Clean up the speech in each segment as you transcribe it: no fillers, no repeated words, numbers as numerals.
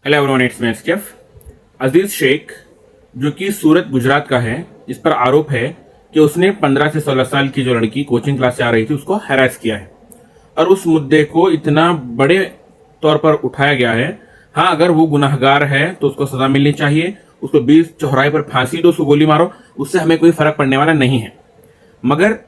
Hello everyone, it's me SKF. Aziz Shaikh जो कि सूरत गुजरात का है, इस पर आरोप है कि उसने 15 से 16 साल की जो लड़की कोचिंग क्लास से आ रही थी उसको हैरेस किया है और उस मुद्दे को इतना बड़े तौर पर उठाया गया है। हाँ, अगर वो गुनाहगार है तो उसको सजा मिलनी चाहिए, उसको 20 चौराहे पर फांसी दो, उसको गोली मारो, उससे हमें कोई फर्क पड़ने वाला नहीं है। मगर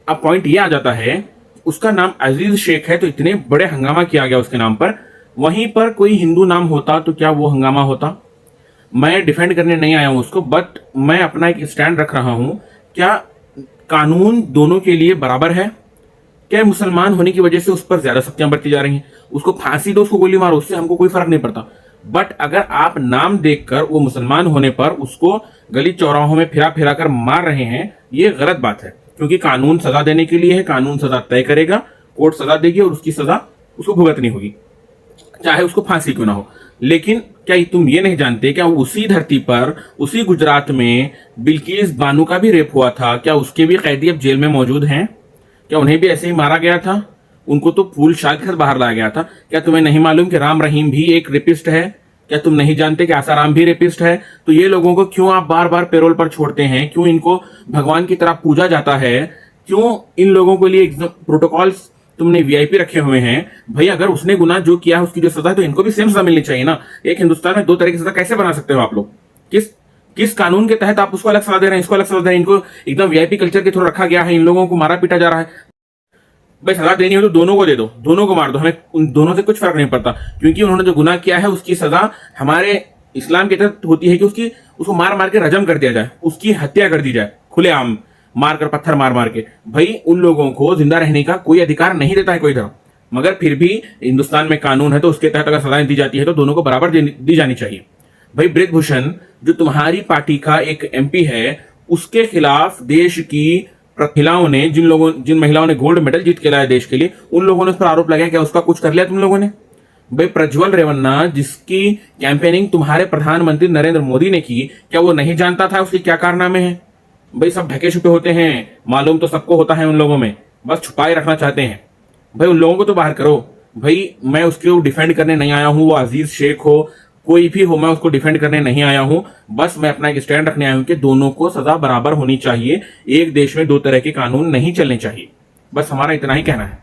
अब पॉइंट ये आ जाता है, उसका नाम अजीज शेख है तो इतने बड़े हंगामा किया गया उसके नाम पर। वहीं पर कोई हिंदू नाम होता तो क्या वो हंगामा होता? मैं डिफेंड करने नहीं आया हूं उसको, बट मैं अपना एक स्टैंड रख रहा हूं। क्या कानून दोनों के लिए बराबर है? क्या मुसलमान होने की वजह से उस पर ज्यादा सख्तियां बरती जा रही हैं? उसको फांसी दो, उसको गोली मारो, उससे हमको कोई फर्क नहीं पड़ता। बट अगर आप नाम देखकर वो मुसलमान होने पर उसको गली चौराहों में फिरा फिरा कर मार रहे हैं, ये गलत बात है। क्योंकि कानून सजा देने के लिए है, कानून सजा तय करेगा, कोर्ट सजा देगी और उसकी सजा उसको भुगतनी होगी, चाहे उसको फांसी क्यों ना हो। लेकिन क्या तुम ये नहीं जानते, क्या उसी धरती पर, उसी गुजरात में बिल्किस बानो का भी रेप हुआ था? क्या उसके भी कैदी अब जेल में मौजूद हैं? क्या उन्हें भी ऐसे ही मारा गया था? उनको तो फूल शाल के साथ बाहर लाया गया था। क्या तुम्हें नहीं मालूम कि राम रहीम भी एक रेपिस्ट है? क्या तुम नहीं जानते कि आसाराम भी रेपिस्ट है? तो ये लोगों को क्यों आप बार बार पेरोल पर छोड़ते हैं? क्यों इनको भगवान की तरह पूजा जाता है? क्यों इन लोगों के लिए प्रोटोकॉल्स तुमने वीआईपी रखे हुए हैं? भाई, अगर उसने गुनाह जो किया है उसकी जो सजा है तो इनको भी सेम सजा मिलनी चाहिए ना। एक हिंदुस्तान में दो तरह की सजा कैसे बना सकते हो आप लोग? किस कानून के तहत आप उसको अलग सजा दे रहे हैं, इसको अलग सजा दे रहे हैं? इनको एकदम वीआईपी कल्चर के थ्रू रखा गया है, इन लोगों को मारा पीटा जा रहा है। भाई, सजा देनी हो तो दोनों को दे दो, दोनों को मार दो, हमें उन दोनों से कुछ फर्क नहीं पड़ता। क्योंकि उन्होंने जो गुनाह किया है उसकी सजा हमारे इस्लाम के तहत होती है कि उसको मार मार के रजम कर दिया जाए, उसकी हत्या कर दी जाए खुलेआम, मारकर, पत्थर मार मार के। भाई, उन लोगों को जिंदा रहने का कोई अधिकार नहीं देता है कोई धर्म। मगर फिर भी हिंदुस्तान में कानून है तो उसके तहत अगर सजाएं दी जाती है तो दोनों को बराबर दी जानी चाहिए। भाई, ब्रिजभूषण जो तुम्हारी पार्टी का एक एमपी है, उसके खिलाफ देश की महिलाओं ने, जिन महिलाओं ने गोल्ड मेडल जीत के लाया देश के लिए, उन लोगों ने उस पर आरोप लगाया। क्या उसका कुछ कर लिया तुम लोगों ने? भाई, प्रज्वल रेवन्ना जिसकी कैंपेनिंग तुम्हारे प्रधानमंत्री नरेंद्र मोदी ने की, क्या वो नहीं जानता था उसके क्या कारनामे हैं? भाई, सब ढके छुपे होते हैं, मालूम तो सबको होता है उन लोगों में, बस छुपाए रखना चाहते हैं। भाई, उन लोगों को तो बाहर करो। भाई, मैं उसको डिफेंड करने नहीं आया हूं, वो अजीज शेख हो, कोई भी हो, मैं उसको डिफेंड करने नहीं आया हूं। बस मैं अपना एक स्टैंड रखने आया हूं कि दोनों को सजा बराबर होनी चाहिए। एक देश में दो तरह के कानून नहीं चलने चाहिए। बस हमारा इतना ही कहना है।